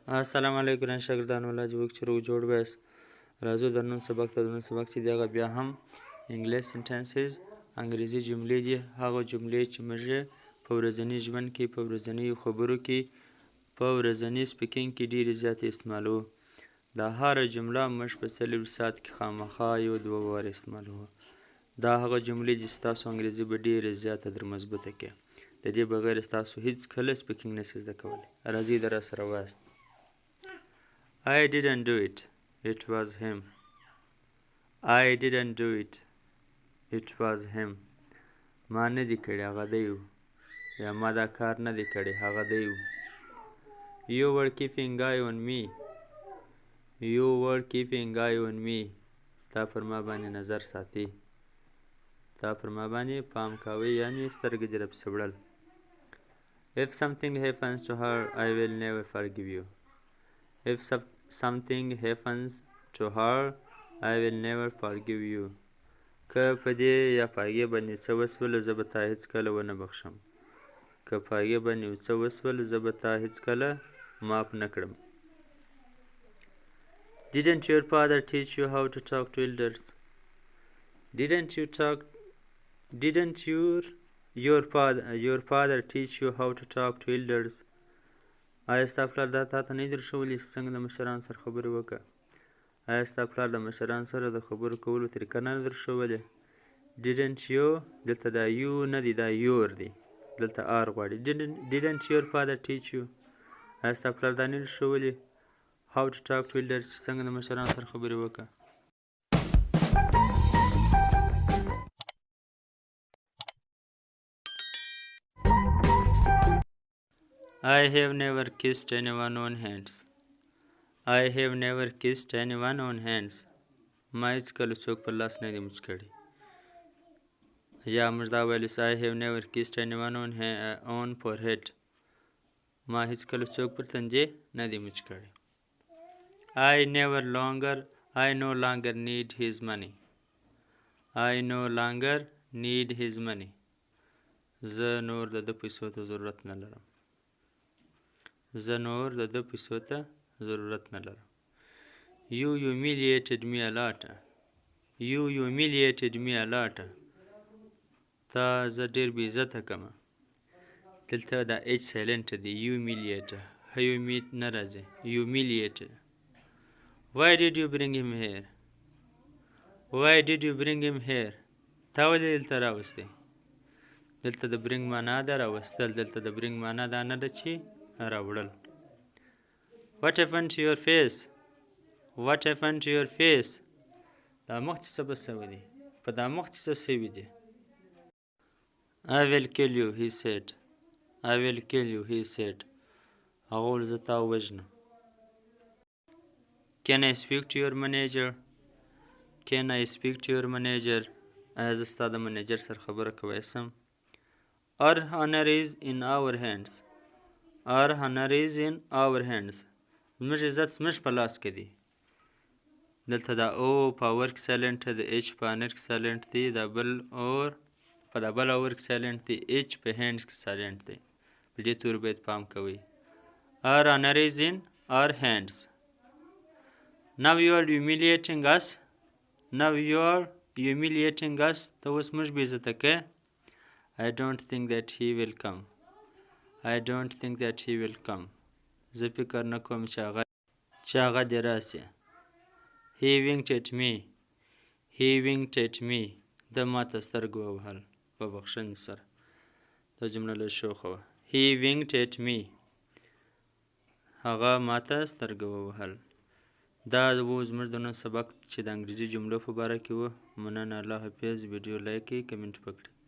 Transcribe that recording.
السلام علیکم ګران شاګردانو، الله دې وکړي چې روغ جوړ ویاست. راځو د نن سبق ته. د نن سبق چې دی هغه بیا هم انګلیش سنټنسز انګریزي جملې دي. هغه جملې چې موږ په ورځني ژوند کې، په ورځنیو خبرو کې، په ورځني سپیکینګ کې ډېرې زیاتې استعمالوو. دا هره جمله موږ په 40 ساعت کې خامخا یو دوه واره استعمالوو. دا هغه جملې دي چې ستاسو انګریزي به ډېره زیاته در مضبوطه کړي. د دې بغیر ستاسو هیڅ کله سپیکینګ نشئ زده کولی. راځئ د راسره وایاست. I didn't do it. It was him. I didn't do it. It was him. ما نه دی کړی، هغه دی و. یا ما دا کار نه دی کړی، هغه دی و. You were keeping eye on me. You were keeping eye on me. تا پر ما باندې نظر ساتي. تا پر ما باندې پام کوي، یعنی سترګې دې راپسې وړل. If something happens to her, I will never forgive you. If something happens to her, I will never forgive you. که په دې یا په هغې باندې څه وسوله، زه به تا هېڅکله ونه بخښم. که په هغې باندې څه وسوله، زه به تا هېڅکله معاف نه کړم. Didn't your father teach you how to talk to elders? Didn't your father teach you how to talk to elders? آیا ستا پلار دا تا ته نه دي درښولي چې څنګه د مشرانو سره خبرې وکړه؟ آیا ستا پلار د مشرانو سره د خبرو کولو طریقه نه ده درښولې؟ Didn't you، دلته دا یو نه دی، دا یور دی، دلته آر غواړي. Didn't your father teach you؟ آیا ستا پلار دا نه دي ښولي how to talk to elders، چې څنګه د مشرانو سره خبرې وکړه؟ I have never kissed anyone on hands. I have never kissed anyone on hands. ما هېڅکله څوک په لاس نه دی مچ کړی. یا موږ دا ویلی I have never kissed anyone on forehead. ما هېڅکله څوک پر تندې نه دی مچ کړی. I no longer need his money. I no longer need his money. زه نور د ده پیسو ته ضرورت نه لرم. زه نور د ده پیسو ته ضرورت نه لرم. You humiliated me a lot. You humiliated me a lot. تا زه ډېر بې عزته کړمه. دلته دا اچ سایلنټ دی. humiliate humit نه راځي. humiliate. Why did you bring him here? Why did you bring him here? تا ولې دلته راوستی؟ دلته د برینګ معنا ده راوستل. دلته د برینګ معنا دا نه ده چې راوړل. What happened to your face? What happened to your face? دا مخ چې څه به سوی دی؟ په دا مخ چې څه سوي دي؟ I will kill you, he said. I will kill you, he said. هغه وویل زه تا ووژنم. Can I speak to your manager? Can I speak to your manager? آیا زه ستا د منیجر سره خبره کولی شم؟ Our honor is in our hands. Our honor is in our hands. زموږ عزت زموږ په لاس کې دی. دلته دا او په اور کې سایلنټ دی، د اچ په انر کې سایلنټ دی، دا بل اور په دا بل اور کې سایلنټ دی، اچ په هینډز کې سایلنټ دی. په دې تورو باید پام کوئ. Our honor is in our hands. Now you are humiliating us. Now you are humiliating us. ته اوس موږ بې عزته کوې. I don't think that he will come. I don't think that he will come. زه فکر نه کوم چې هغه دې راسي. He winked at me. He winked at me. ده ما ته سترګې ووهل په بخښنې سره. دا جمله لږ شوخه وه. He winked at me. هغه ما ته سترګې ووهل. دا و زموږ د نن سبق چې د انګریزي جملو په باره کې و. مننه. الله حافظ. ویډیو لایک کړئ، کمنټ وکړئ.